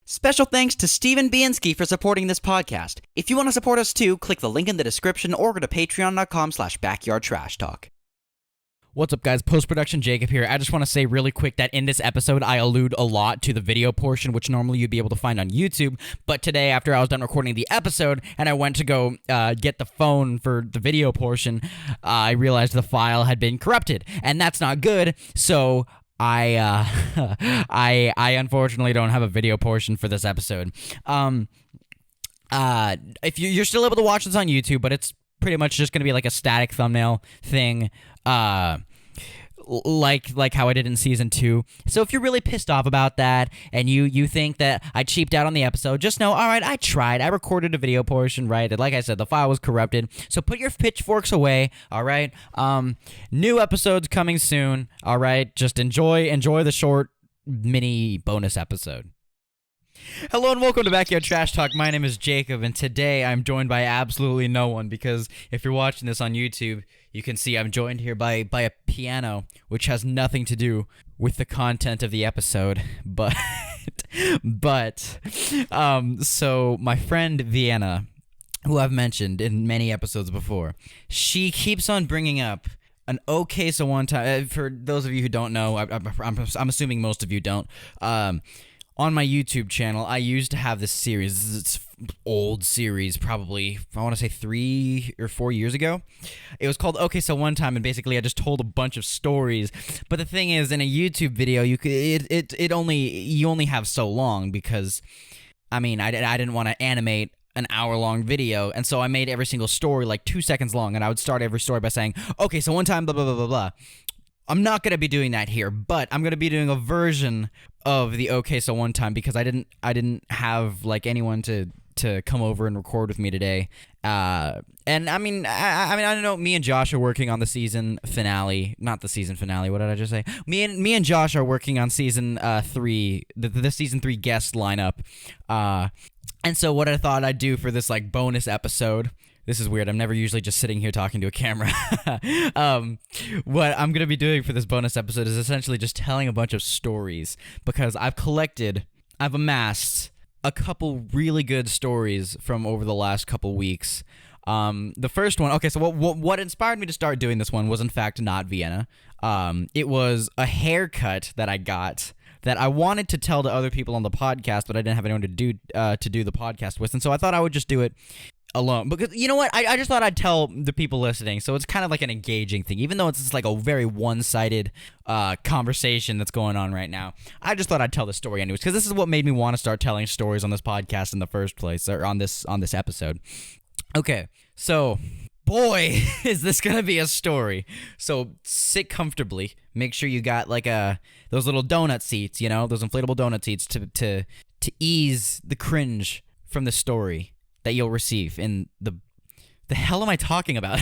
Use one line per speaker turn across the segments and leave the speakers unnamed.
Special thanks to Steven Bienski for supporting this podcast. If you want to support us too, click the link in the description or go to patreon.com/backyardtrashtalk.
What's up, guys? Post-production Jacob here. I just want to say really quick that in this episode, I allude a lot to the video portion, which normally you'd be able to find on YouTube. But today, after I was done recording the episode and I went to go get the phone for the video portion, I realized the file had been corrupted, and that's not good. So I unfortunately don't have a video portion for this episode. If you're still able to watch this on YouTube, but it's pretty much just gonna be like a static thumbnail thing, like how I did in season 2. So if you're really pissed off about that and you think that I cheaped out on the episode, just know, all right, I tried. I recorded a video portion, right? And like I said, the file was corrupted. So put your pitchforks away, all right? New episodes coming soon, all right? Just enjoy the short mini bonus episode. Hello and welcome to Backyard Trash Talk. My name is Jacob, and today I'm joined by absolutely no one, because if you're watching this on YouTube, you can see I'm joined here by a piano, which has nothing to do with the content of the episode, so my friend Vienna, who I've mentioned in many episodes before, she keeps on bringing up an okay so one time, for those of you who don't know, I'm assuming most of you don't, on my YouTube channel, I used to have this series. It's an old series, probably, I want to say 3 or 4 years ago. It was called Okay So One Time, and basically I just told a bunch of stories. But the thing is, in a YouTube video, you only have so long, because, I mean, I didn't want to animate an hour-long video, and so I made every single story like 2 seconds long, and I would start every story by saying, okay, so one time, blah, blah, blah, blah, blah. I'm not going to be doing that here, but I'm going to be doing a version of the Okay So One Time, because I didn't have like anyone to come over and record with me today. And I mean, I don't know, me and Josh are working on the season finale, not the season finale, what did I just say? Me and Josh are working on season 3, the season 3 guest lineup. And so what I thought I'd do for this like bonus episode, this is weird, I'm never usually just sitting here talking to a camera. What I'm going to be doing for this bonus episode is essentially just telling a bunch of stories, because I've amassed a couple really good stories from over the last couple weeks. The first one, okay, so what inspired me to start doing this one was in fact not Vienna. It was a haircut that I got that I wanted to tell to other people on the podcast, but I didn't have anyone to do the podcast with, and so I thought I would just do it alone, because you know what, I just thought I'd tell the people listening, so it's kind of like an engaging thing, even though it's just like a very one-sided conversation that's going on right now. I just thought I'd tell the story anyways, because this is what made me want to start telling stories on this podcast in the first place, or on this episode. Okay, so boy, is this gonna be a story. So sit comfortably, make sure you got like those little donut seats, you know, those inflatable donut seats to ease the cringe from the story that you'll receive in the hell am I talking about?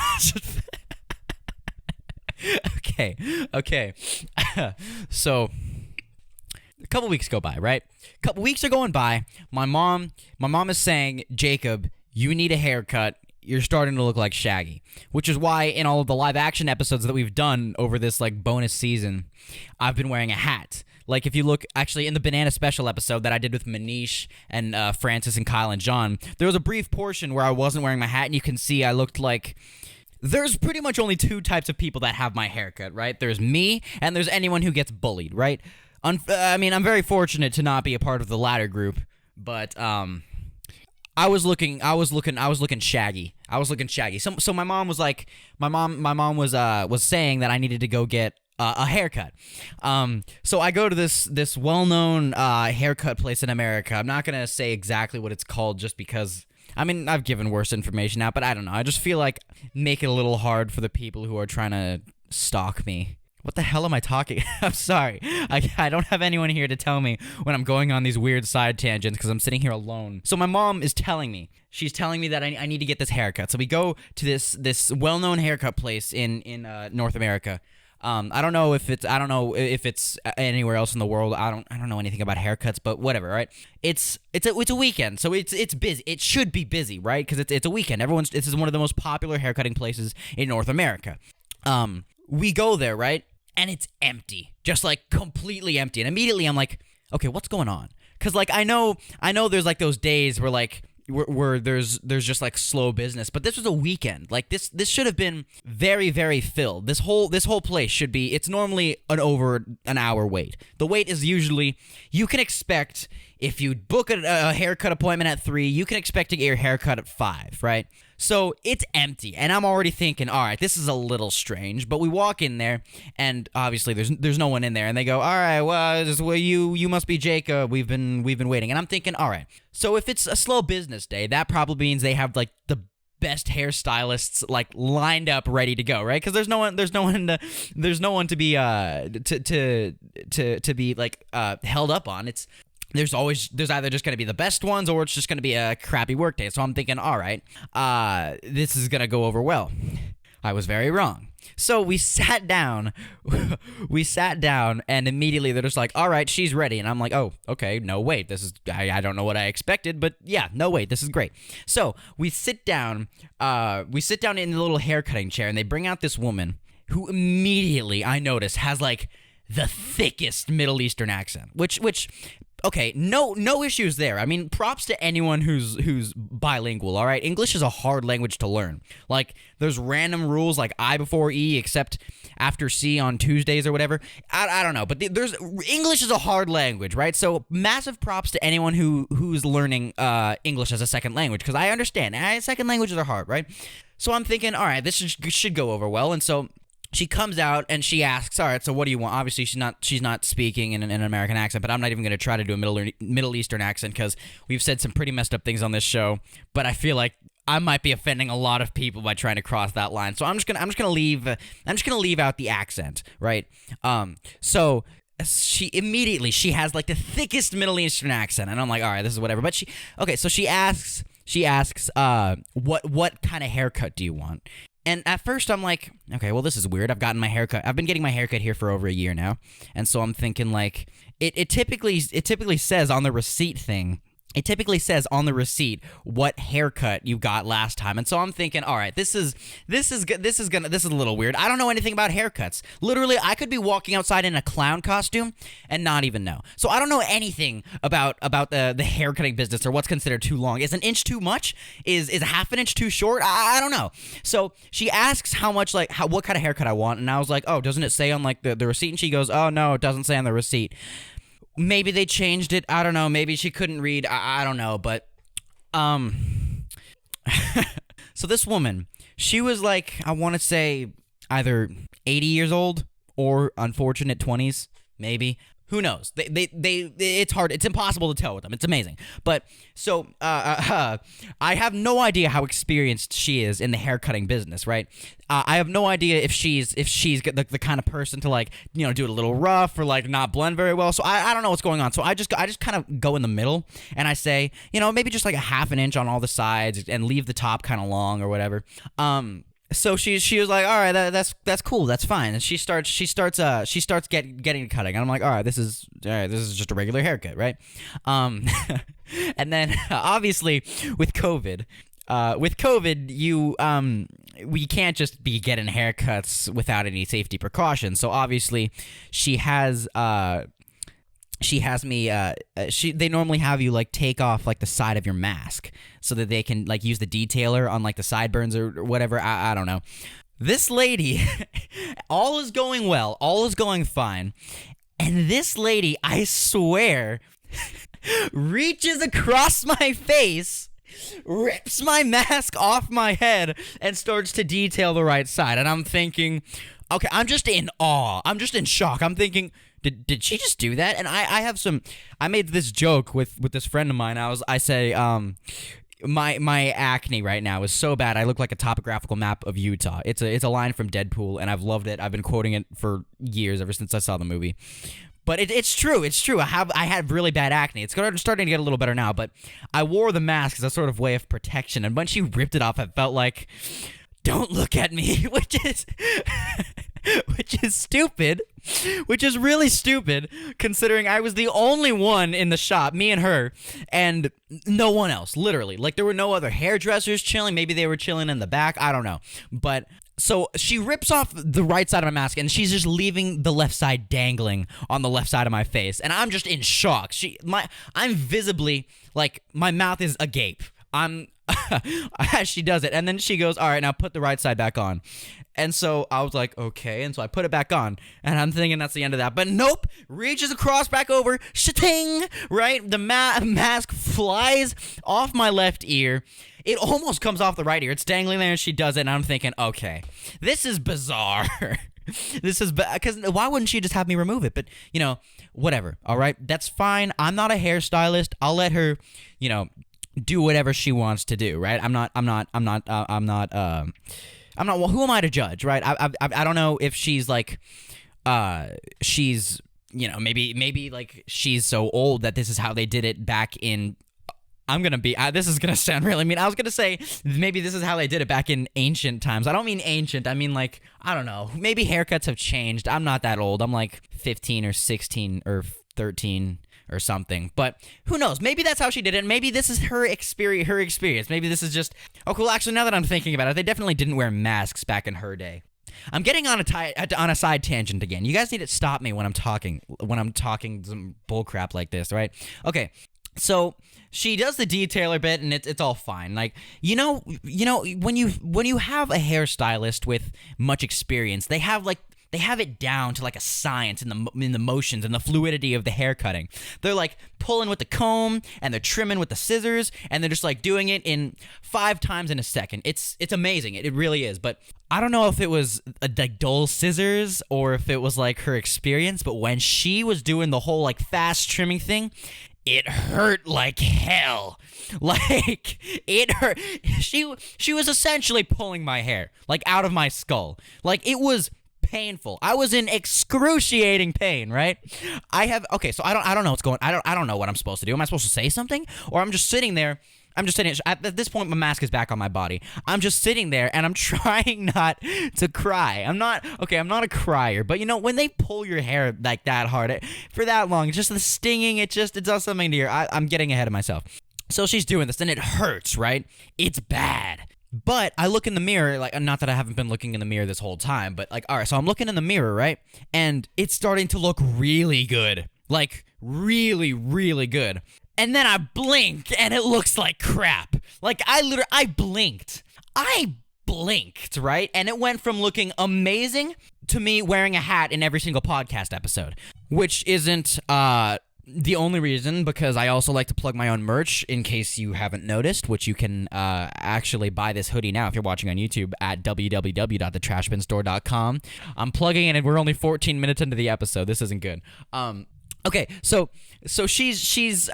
Okay. So a couple weeks go by, right? A couple weeks are going by. My mom is saying, Jacob, you need a haircut. You're starting to look like Shaggy, which is why in all of the live action episodes that we've done over this like bonus season, I've been wearing a hat. Like, if you look, actually, in the Banana Special episode that I did with Manish and Francis and Kyle and John, there was a brief portion where I wasn't wearing my hat, and you can see I looked like... There's pretty much only 2 types of people that have my haircut, right? There's me, and there's anyone who gets bullied, right? I mean, I'm very fortunate to not be a part of the latter group, but I was looking shaggy. I was looking shaggy. So my mom was like, my mom was saying that I needed to go get a haircut. So I go to this well-known haircut place in America. I'm not gonna say exactly what it's called, just because, I mean, I've given worse information out, but I don't know. I just feel like make it a little hard for the people who are trying to stalk me. What the hell am I talking? I'm sorry. I don't have anyone here to tell me when I'm going on these weird side tangents, because I'm sitting here alone. So my mom is telling me. She's telling me that I need to get this haircut. So we go to this well-known haircut place in North America. I don't know if it's anywhere else in the world. I don't know anything about haircuts, but whatever, right? It's a weekend, so it's busy. It should be busy, right? Because it's a weekend. This is one of the most popular haircutting places in North America. We go there, right? And it's empty, just like completely empty. And immediately I'm like, okay, what's going on? Cause like I know there's like those days where like where there's just like slow business, but this was a weekend. Like this should have been very, very filled. This whole place should be. It's normally over an hour wait. The wait is usually, you can expect, if you book a haircut appointment at 3, you can expect to get your haircut at 5, right? So it's empty, and I'm already thinking, all right, this is a little strange. But we walk in there, and obviously there's no one in there, and they go, all right, well, you must be Jacob. We've been waiting, and I'm thinking, all right. So if it's a slow business day, that probably means they have like the best hairstylists like lined up, ready to go, right? Because there's no one to be to be like held up on. There's either just going to be the best ones, or it's just going to be a crappy work day. So I'm thinking, all right, this is going to go over well. I was very wrong. So we sat down, and immediately they're just like, all right, she's ready. And I'm like, oh, okay, no, wait, I don't know what I expected, but yeah, no, wait, this is great. So we sit down in the little haircutting chair, and they bring out this woman who immediately, I notice, has like the thickest Middle Eastern accent, which okay, no issues there. I mean, props to anyone who's bilingual, all right? English is a hard language to learn. Like, there's random rules like I before E, except after C on Tuesdays or whatever. I don't know, but English is a hard language, right? So massive props to anyone who's learning English as a second language, because I understand. Second languages are hard, right? So I'm thinking, all right, this should go over well, and so she comes out and she asks, all right, so what do you want? Obviously, she's not speaking in an American accent, but I'm not even going to try to do a Middle Eastern accent, because we've said some pretty messed up things on this show, but I feel like I might be offending a lot of people by trying to cross that line. So I'm just gonna leave out the accent, right? So she has like the thickest Middle Eastern accent, and I'm like, all right, this is whatever. But so she asks, what kind of haircut do you want? And at first I'm like, okay, well, this is weird. I've been getting my haircut here for over a year now. And so I'm thinking like, it typically says on the receipt thing, what haircut you got last time. And so I'm thinking, all right, this is a little weird. I don't know anything about haircuts. Literally, I could be walking outside in a clown costume and not even know. So I don't know anything about the haircutting business, or what's considered too long. Is an inch too much? Is a half an inch too short? I don't know. So she asks what kind of haircut I want, and I was like, oh, doesn't it say on like the receipt? And she goes, oh no, it doesn't say on the receipt. Maybe they changed it. I don't know. Maybe she couldn't read. I don't know. But, so this woman, she was like, I want to say either 80 years old or unfortunate 20s, maybe. Who knows? It's hard. It's impossible to tell with them. It's amazing. But so I have no idea how experienced she is in the haircutting business, right? I have no idea if she's the kind of person to like, do it a little rough or like not blend very well. So I don't know what's going on. So I just kind of go in the middle, and I say, maybe just like a half an inch on all the sides and leave the top kind of long or whatever. So she was like, all right, that's cool, that's fine. And she starts getting cutting, and I'm like, all right, this is just a regular haircut, right? And then obviously with COVID, we can't just be getting haircuts without any safety precautions. So obviously she has me they normally have you like take off like the side of your mask so that they can like use the detailer on like the sideburns or whatever. I don't know. This lady, all is going well, all is going fine, and this lady, I swear, reaches across my face, rips my mask off my head, and starts to detail the right side. And I'm thinking, okay, I'm just in awe. I'm just in shock. I'm thinking, did she just do that? And I made this joke with this friend of mine. I say, my acne right now is so bad I look like a topographical map of Utah. It's a line from Deadpool, and I've loved it. I've been quoting it for years, ever since I saw the movie. But it's true. It's true. I had really bad acne. It's starting to get a little better now. But I wore the mask as a sort of way of protection. And when she ripped it off, it felt like, don't look at me, which is stupid. which is really stupid considering I was the only one in the shop, me and her, and no one else, literally. Like, there were no other hairdressers chilling. Maybe they were chilling in the back. I don't know. But so she rips off the right side of my mask, and she's just leaving the left side dangling on the left side of my face, and I'm just in shock. I'm visibly, like, my mouth is agape. As she does it, and then she goes, all right, now put the right side back on. And so I was like, okay, and so I put it back on, and I'm thinking that's the end of that, but nope, reaches across back over, shating, right? The mask flies off my left ear. It almost comes off the right ear. It's dangling there, and she does it, and I'm thinking, okay, this is bizarre. This is because why wouldn't she just have me remove it? But, you know, whatever, all right? That's fine. I'm not a hairstylist. I'll let her, you know, do whatever she wants to do, right? I'm not, well, who am I to judge, right? I don't know if she's like, she's, you know, maybe like she's so old that this is how they did it back in, this is going to sound really mean. I was going to say maybe this is how they did it back in ancient times. I don't mean ancient. I mean, like, I don't know. Maybe haircuts have changed. I'm not that old. I'm like 15 or 16 or 13 or something, but who knows? Maybe that's how she did it. Maybe this is her experience. Maybe this is just, oh cool, actually now that I'm thinking about it, they definitely didn't wear masks back in her day. I'm getting on a side tangent again. You guys need to stop me when I'm talking some bullcrap like this, right? Okay, so she does the detailer bit, and it's all fine. Like, you know, when you have a hairstylist with much experience, they have it down to like a science in the motions and the fluidity of the hair cutting. They're like pulling with the comb, and they're trimming with the scissors, and they're just like doing it in 5 times in a second. It's amazing. It really is. But I don't know if it was like dull scissors or if it was like her experience, but when she was doing the whole like fast trimming thing, it hurt like hell. Like, it hurt. She was essentially pulling my hair like out of my skull. Like, it was painful. I was in excruciating pain, right? Okay, so I don't know what's going on. I don't know what I'm supposed to do. Am I supposed to say something? Or I'm just sitting there. At this point, my mask is back on my body. I'm just sitting there, and I'm trying not to cry. I'm not a crier, but you know, when they pull your hair like that hard for that long, just the stinging, it does something to your, I'm getting ahead of myself. So she's doing this, and it hurts, right? It's bad. But I look in the mirror, like, not that I haven't been looking in the mirror this whole time, but like, all right, so I'm looking in the mirror, right? And it's starting to look really good. Like, really, really good. And then I blink, and it looks like crap. Like, I blinked. I blinked, right? And it went from looking amazing to me wearing a hat in every single podcast episode, which isn't, the only reason, because I also like to plug my own merch, in case you haven't noticed, which you can actually buy this hoodie now if you're watching on YouTube at www.thetrashbinstore.com. I'm plugging it, and we're only 14 minutes into the episode. This isn't good. Okay, so she's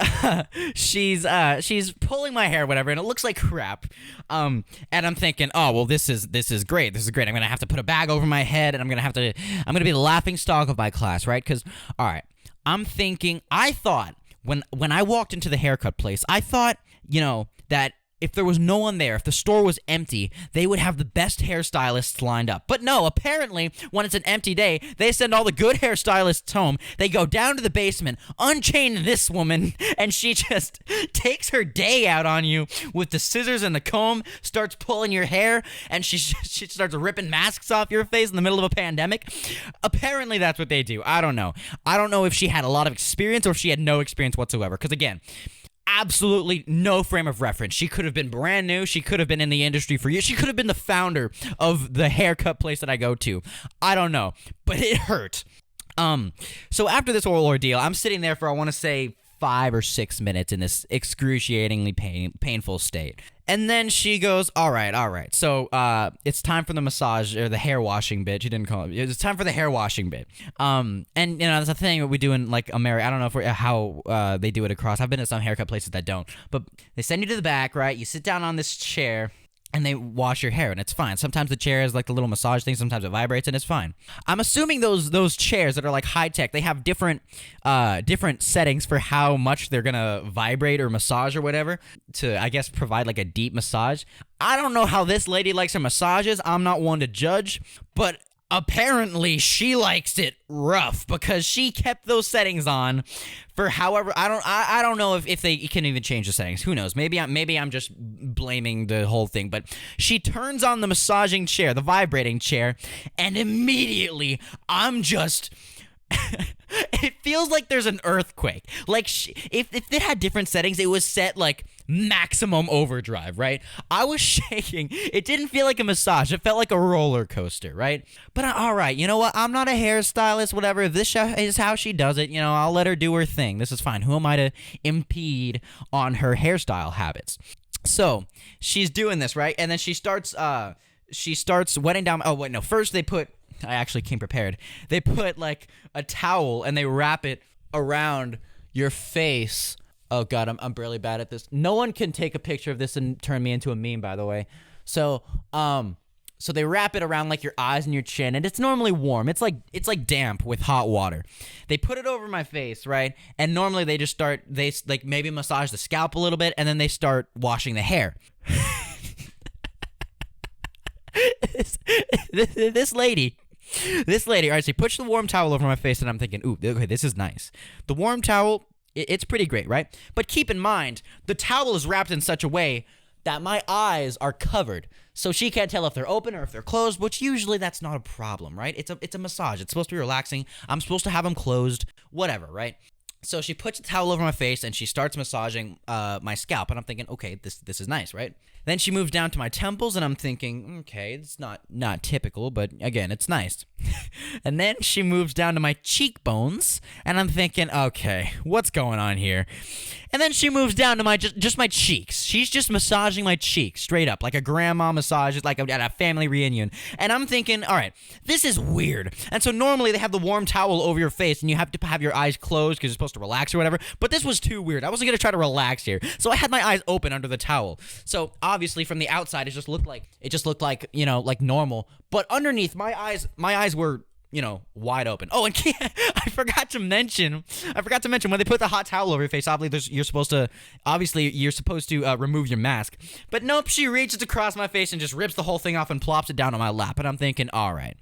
pulling my hair, whatever, and it looks like crap. And I'm thinking, oh well, this is great. This is great. I'm gonna have to put a bag over my head, and I'm gonna be the laughing stock of my class, right? Because, all right, I thought when I walked into the haircut place, I thought, you know, that if there was no one there, if the store was empty, they would have the best hairstylists lined up. But no, apparently, when it's an empty day, they send all the good hairstylists home. They go down to the basement, unchain this woman, and she just takes her day out on you with the scissors and the comb, starts pulling your hair, and she starts ripping masks off your face in the middle of a pandemic. Apparently, that's what they do. I don't know. I don't know if she had a lot of experience or if she had no experience whatsoever. Because again, absolutely no frame of reference. She could have been brand new. She could have been in the industry for years. She could have been the founder of the haircut place that I go to. I don't know, but it hurt. So after this whole ordeal, I'm sitting there for, I want to say, 5 or 6 minutes in this excruciatingly painful state. And then she goes, all right. So it's time for the massage, or the hair washing bit. She didn't call it. It's time for the hair washing bit. And, you know, that's a thing that we do in, like, America. I don't know how they do it across. I've been to some haircut places that don't. But they send you to the back, right? You sit down on this chair, and they wash your hair, and it's fine. Sometimes the chair is like the little massage thing. Sometimes it vibrates, and it's fine. I'm assuming those chairs that are like high tech, they have different settings for how much they're gonna vibrate or massage or whatever to, I guess, provide like a deep massage. I don't know how this lady likes her massages. I'm not one to judge, but apparently she likes it rough because she kept those settings on for however I don't know if they can even change the settings. Who knows? Maybe I'm just blaming the whole thing. But she turns on the massaging chair, the vibrating chair, and immediately I'm just. It feels like there's an earthquake. Like if it had different settings, it was set like maximum overdrive, right? I was shaking. It didn't feel like a massage. It felt like a roller coaster, right? But all right, you know what? I'm not a hairstylist, whatever. If this is how she does it, I'll let her do her thing. This is fine. Who am I to impede on her hairstyle habits? So she's doing this, right? And then she starts wetting down. Oh wait, no. First I actually came prepared. They put like a towel and they wrap it around your face. Oh god, I'm really bad at this. No one can take a picture of this and turn me into a meme, by the way. So they wrap it around like your eyes and your chin, and it's normally warm. It's like damp with hot water. They put it over my face, right? And normally they like maybe massage the scalp a little bit, and then they start washing the hair. This lady, all right, so she puts the warm towel over my face, and I'm thinking, ooh, okay, this is nice. The warm towel, it's pretty great, right? But keep in mind, the towel is wrapped in such a way that my eyes are covered, so she can't tell if they're open or if they're closed, which usually that's not a problem, right? It's a massage. It's supposed to be relaxing. I'm supposed to have them closed, whatever, right? So she puts the towel over my face, and she starts massaging my scalp, and I'm thinking, okay, this is nice, right? Then she moves down to my temples, and I'm thinking, okay, it's not typical, but again, it's nice. And then she moves down to my cheekbones, and I'm thinking, okay, what's going on here? And then she moves down to my just my cheeks. She's just massaging my cheeks straight up, like a grandma massages, like at a family reunion. And I'm thinking, all right, this is weird. And so normally they have the warm towel over your face, and you have to have your eyes closed because you're supposed to relax or whatever. But this was too weird. I wasn't gonna try to relax here, so I had my eyes open under the towel. So obviously from the outside, it just looked like like normal. But underneath, my eyes were wide open. Oh, and I forgot to mention when they put the hot towel over your face, obviously you're supposed to remove your mask. But nope, she reaches across my face and just rips the whole thing off and plops it down on my lap. And I'm thinking, all right,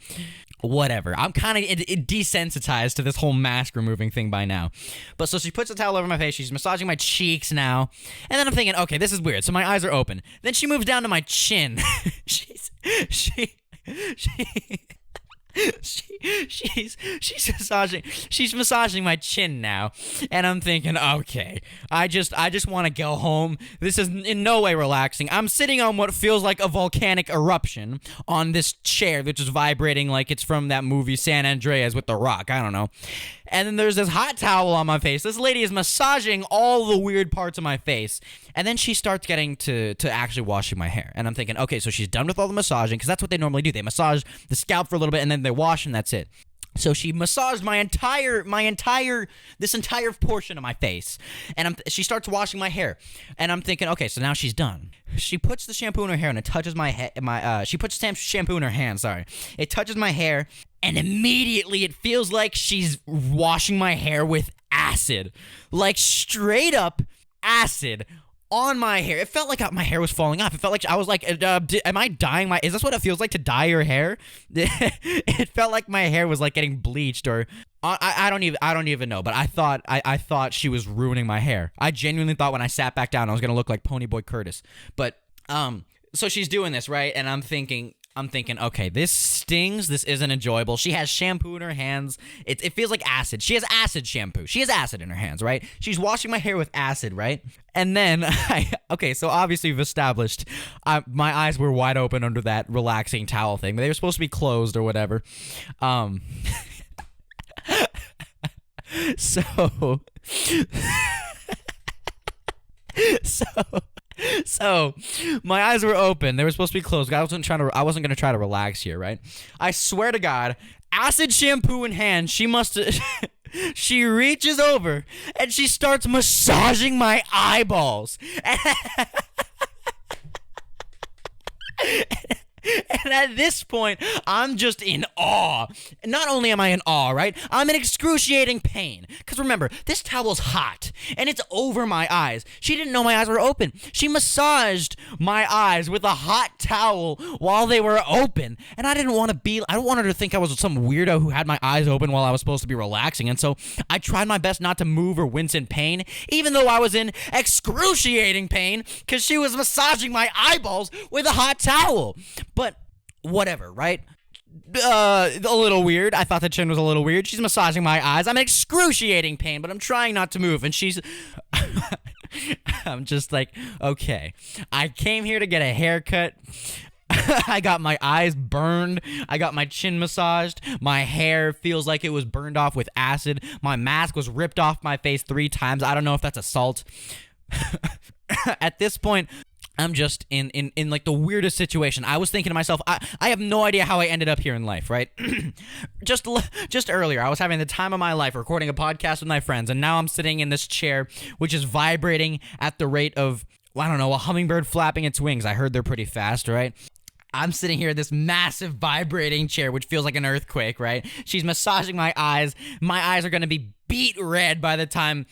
whatever. I'm kind of desensitized to this whole mask removing thing by now. But so she puts the towel over my face. She's massaging my cheeks now. And then I'm thinking, okay, this is weird. So my eyes are open. Then she moves down to my chin. she's massaging my chin now, and I'm thinking, okay, I just want to go home. This is in no way relaxing. I'm sitting on what feels like a volcanic eruption on this chair, which is vibrating like it's from that movie San Andreas with The Rock. I don't know. And then there's this hot towel on my face. This lady is massaging all the weird parts of my face. And then she starts getting to actually washing my hair. And I'm thinking, okay, so she's done with all the massaging, because that's what they normally do. They massage the scalp for a little bit, and then they wash, and that's it. So she massaged this entire portion of my face, and she starts washing my hair, and I'm thinking, okay, so now she's done. She puts the shampoo in her hair, and it touches she puts shampoo in her hand. Sorry, it touches my hair, and immediately it feels like she's washing my hair with acid, like straight up acid on my hair. It felt like my hair was falling off. It felt like I was like, am I dyeing is this what it feels like to dye your hair? It felt like my hair was like getting bleached, or I don't even know, but I thought she was ruining my hair. I genuinely thought when I sat back down I was gonna look like Ponyboy Curtis. But so she's doing this, right? And I'm thinking, okay, this stings. This isn't enjoyable. She has shampoo in her hands. It feels like acid. She has acid shampoo. She has acid in her hands, right? She's washing my hair with acid, right? And then, okay, so obviously we've established my eyes were wide open under that relaxing towel thing. They were supposed to be closed or whatever. So my eyes were open. They were supposed to be closed. I wasn't going to try to relax here, right? I swear to God, acid shampoo in hand, she reaches over and she starts massaging my eyeballs. And at this point, I'm just in awe. Not only am I in awe, right? I'm in excruciating pain. Because remember, this towel's hot, and it's over my eyes. She didn't know my eyes were open. She massaged my eyes with a hot towel while they were open. And I don't want her to think I was some weirdo who had my eyes open while I was supposed to be relaxing. And so I tried my best not to move or wince in pain, even though I was in excruciating pain because she was massaging my eyeballs with a hot towel. But whatever, right? A little weird. I thought the chin was a little weird. She's massaging my eyes. I'm in excruciating pain, but I'm trying not to move. And she's... I'm just like, okay. I came here to get a haircut. I got my eyes burned. I got my chin massaged. My hair feels like it was burned off with acid. My mask was ripped off my face 3 times. I don't know if that's assault. At this point, I'm just in like the weirdest situation. I was thinking to myself, I have no idea how I ended up here in life, right? just earlier, I was having the time of my life recording a podcast with my friends, and now I'm sitting in this chair, which is vibrating at the rate of, I don't know, a hummingbird flapping its wings. I heard they're pretty fast, right? I'm sitting here in this massive vibrating chair, which feels like an earthquake, right? She's massaging my eyes. My eyes are going to be beet red by the time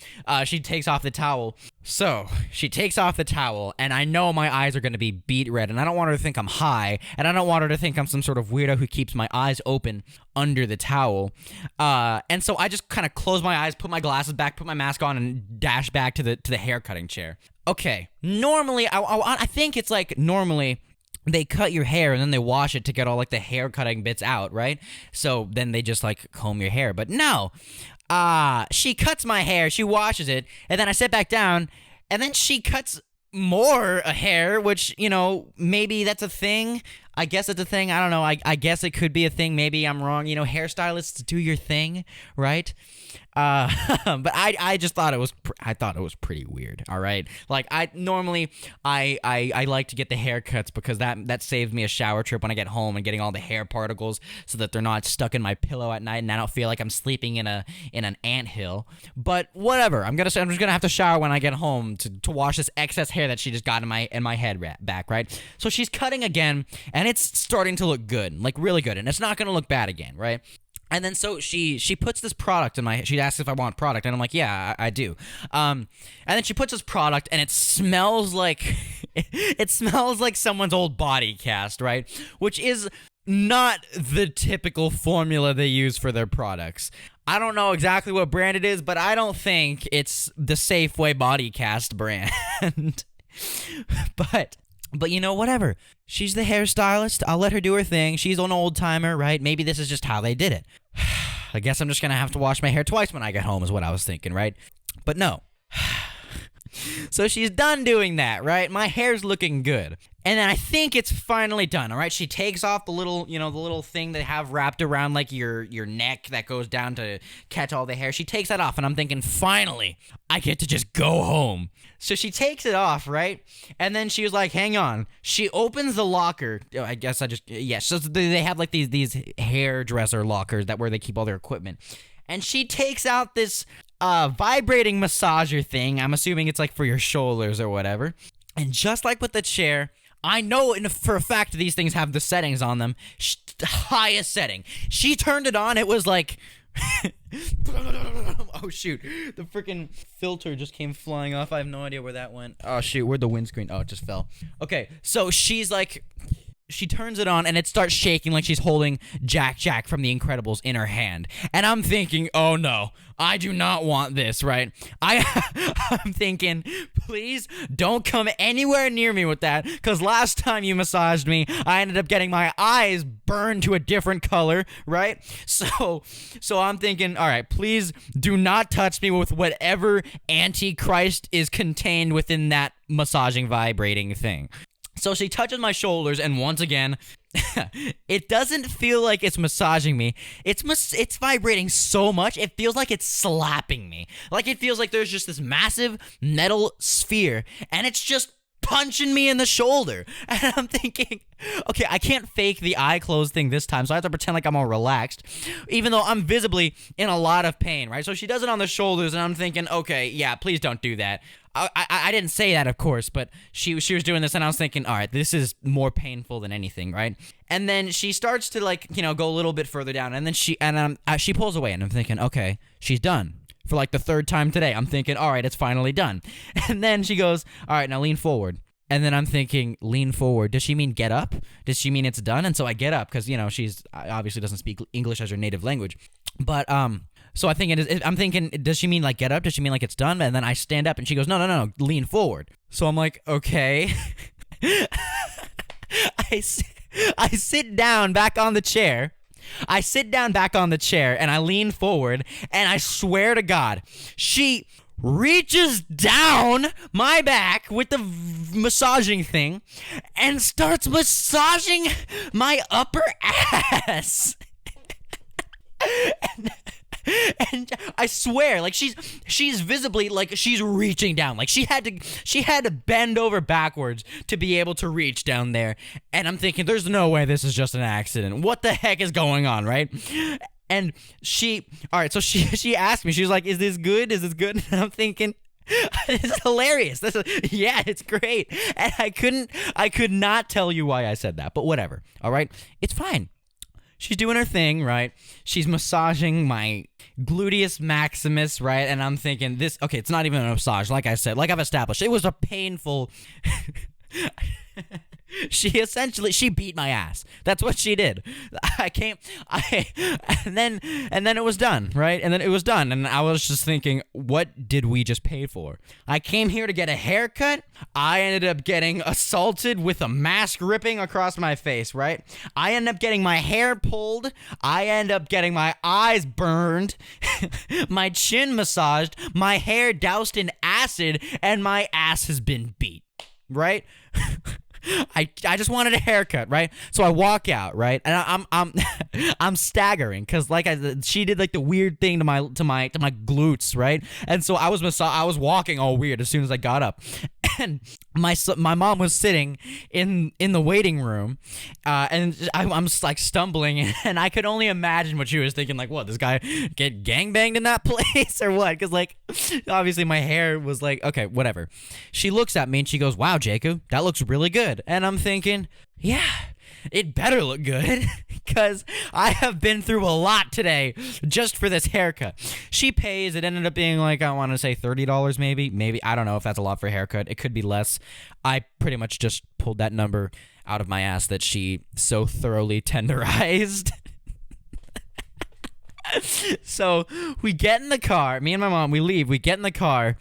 she takes off the towel. So she takes off the towel, and I know my eyes are going to be beet red, and I don't want her to think I'm high, and I don't want her to think I'm some sort of weirdo who keeps my eyes open under the towel. And so I just kind of close my eyes, put my glasses back, put my mask on, and dash back to the hair cutting chair. Okay, normally, I think it's like normally they cut your hair and then they wash it to get all like the hair cutting bits out, right? So then they just like comb your hair. But no, she cuts my hair, she washes it, and then I sit back down, and then she cuts more hair, which, you know, maybe that's a thing. I guess it's a thing. I don't know. I guess it could be a thing. Maybe I'm wrong. You know, hairstylists, do your thing, right? But I just thought it was pretty weird. All right, like I like to get the haircuts because that saves me a shower trip when I get home and getting all the hair particles so that they're not stuck in my pillow at night and I don't feel like I'm sleeping in an anthill. But whatever, I'm just gonna have to shower when I get home to wash this excess hair that she just got in my head back, right? So she's cutting again, and it's starting to look good, like really good, and it's not gonna look bad again, right? And then so she puts this product in my head. She asks if I want product, and I'm like, yeah, I do. And then she puts this product, and it smells like someone's old body cast, right? Which is not the typical formula they use for their products. I don't know exactly what brand it is, but I don't think it's the Safeway body cast brand. But you know, whatever. She's the hairstylist. I'll let her do her thing. She's an old timer, right? Maybe this is just how they did it. I guess I'm just gonna have to wash my hair twice when I get home is what I was thinking, right? But no. So she's done doing that, right? My hair's looking good. And then I think it's finally done, all right? She takes off the little thing they have wrapped around like your neck that goes down to catch all the hair. She takes that off, and I'm thinking, finally, I get to just go home. So she takes it off, right? And then she was like, hang on. She opens the locker. I guess so they have like these hairdresser lockers where they keep all their equipment. And she takes out this vibrating massager thing. I'm assuming it's like for your shoulders or whatever. And just like with the chair, I know for a fact these things have the settings on them. Highest setting. She turned it on. It was like... Oh, shoot. The freaking filter just came flying off. I have no idea where that went. Oh, shoot. Where'd the windscreen? Oh, it just fell. Okay, so she's like... She turns it on, and it starts shaking like she's holding Jack from The Incredibles in her hand. And I'm thinking, oh no, I do not want this, right? I'm thinking, please don't come anywhere near me with that, because last time you massaged me, I ended up getting my eyes burned to a different color, right? So I'm thinking, all right, please do not touch me with whatever Antichrist is contained within that massaging, vibrating thing. So she touches my shoulders, and once again, it doesn't feel like it's massaging me. It's vibrating so much, it feels like it's slapping me. Like it feels like there's just this massive metal sphere, and it's just punching me in the shoulder. And I'm thinking, okay, I can't fake the eye closed thing this time, so I have to pretend like I'm all relaxed, even though I'm visibly in a lot of pain, right? So she does it on the shoulders, and I'm thinking, okay, yeah, please don't do that. I didn't say that, of course, but she was doing this, and I was thinking, all right, this is more painful than anything, right? And then she starts to, like, you know, go a little bit further down, and then she pulls away, and I'm thinking, okay, she's done. For like the third time today, I'm thinking, all right, it's finally done. And then she goes, all right, now lean forward. And then I'm thinking, lean forward. Does she mean get up? Does she mean it's done? And so I get up because, you know, she's obviously doesn't speak English as her native language. But so I'm thinking, does she mean like get up? Does she mean like it's done? And then I stand up and she goes, no, lean forward. So I'm like, okay. I sit down back on the chair. I sit down back on the chair and I lean forward, and I swear to God, she reaches down my back with the massaging thing and starts massaging my upper ass. And I swear, like she's visibly, like, she's reaching down, like she had to bend over backwards to be able to reach down there. And I'm thinking, there's no way this is just an accident. What the heck is going on, right? And all right, so she asked me, she was like, is this good? Is this good? And I'm thinking, this is hilarious. Yeah, it's great. And I could not tell you why I said that, but whatever. All right, it's fine. She's doing her thing, right? She's massaging my gluteus maximus, right? And I'm thinking, okay, it's not even a massage. Like I said, like I've established, it was a painful... She beat my ass. That's what she did. And then it was done, right? And then it was done, and I was just thinking, what did we just pay for? I came here to get a haircut. I ended up getting assaulted with a mask ripping across my face, right? I ended up getting my hair pulled. I ended up getting my eyes burned, my chin massaged, my hair doused in acid, and my ass has been beat, right? I just wanted a haircut, right? So I walk out, right? And I'm staggering because she did like the weird thing to my glutes, right? And so I was walking all weird as soon as I got up. And my mom was sitting in the waiting room, and I'm like stumbling, and I could only imagine what she was thinking. Like, what, this guy get gangbanged in that place or what? Because like, obviously my hair was like, okay, whatever. She looks at me and she goes, "Wow, Jacob, that looks really good." And I'm thinking, yeah, it better look good because I have been through a lot today just for this haircut. She pays. It ended up being like, I want to say $30 maybe. I don't know if that's a lot for a haircut. It could be less. I pretty much just pulled that number out of my ass that she so thoroughly tenderized. So we get in the car. Me and my mom, we leave. We get in the car.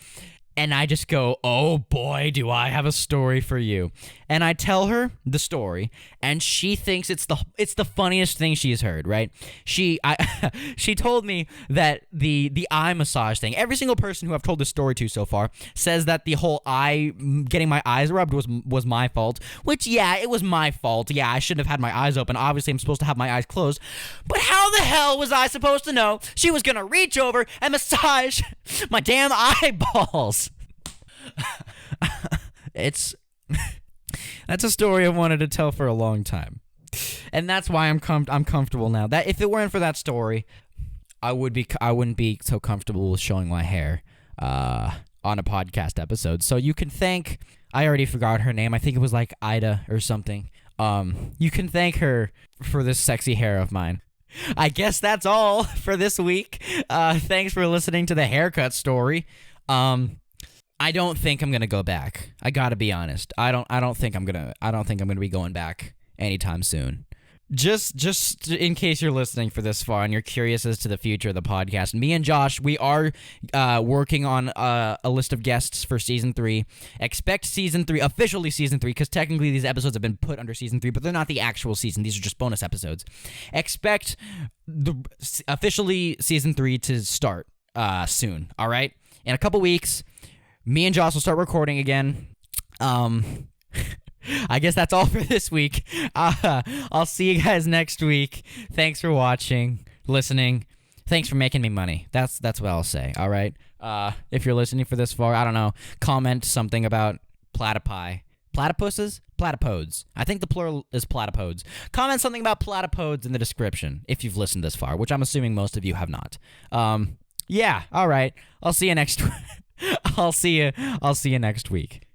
And I just go, oh boy, do I have a story for you. And I tell her the story, and she thinks it's the funniest thing she's heard, right? She told me that the eye massage thing, every single person who I've told this story to so far says that the whole getting my eyes rubbed was my fault, which, yeah, it was my fault. Yeah, I shouldn't have had my eyes open. Obviously, I'm supposed to have my eyes closed. But how the hell was I supposed to know she was going to reach over and massage my damn eyeballs? That's a story I've wanted to tell for a long time, and that's why I'm comfortable now. That if it weren't for that story, I wouldn't be so comfortable with showing my hair on a podcast episode. So you can thank, I already forgot her name. I think it was like Ida or something. You can thank her for this sexy hair of mine. I guess that's all for this week. Thanks for listening to the haircut story. I don't think I'm gonna go back. I gotta be honest. I don't think I'm gonna be going back anytime soon. Just in case you're listening for this far and you're curious as to the future of the podcast, me and Josh, we are working on a list of guests for season 3. Expect season 3, officially season 3, because technically these episodes have been put under season 3, but they're not the actual season. These are just bonus episodes. Expect officially season 3 to start soon. All right, in a couple weeks. Me and Josh will start recording again. I guess that's all for this week. I'll see you guys next week. Thanks for watching, listening. Thanks for making me money. That's what I'll say, all right? If you're listening for this far, I don't know, comment something about platypi. Platypuses? Platypodes. I think the plural is platypodes. Comment something about platypodes in the description if you've listened this far, which I'm assuming most of you have not. Yeah, all right. I'll see you next I'll see you next week.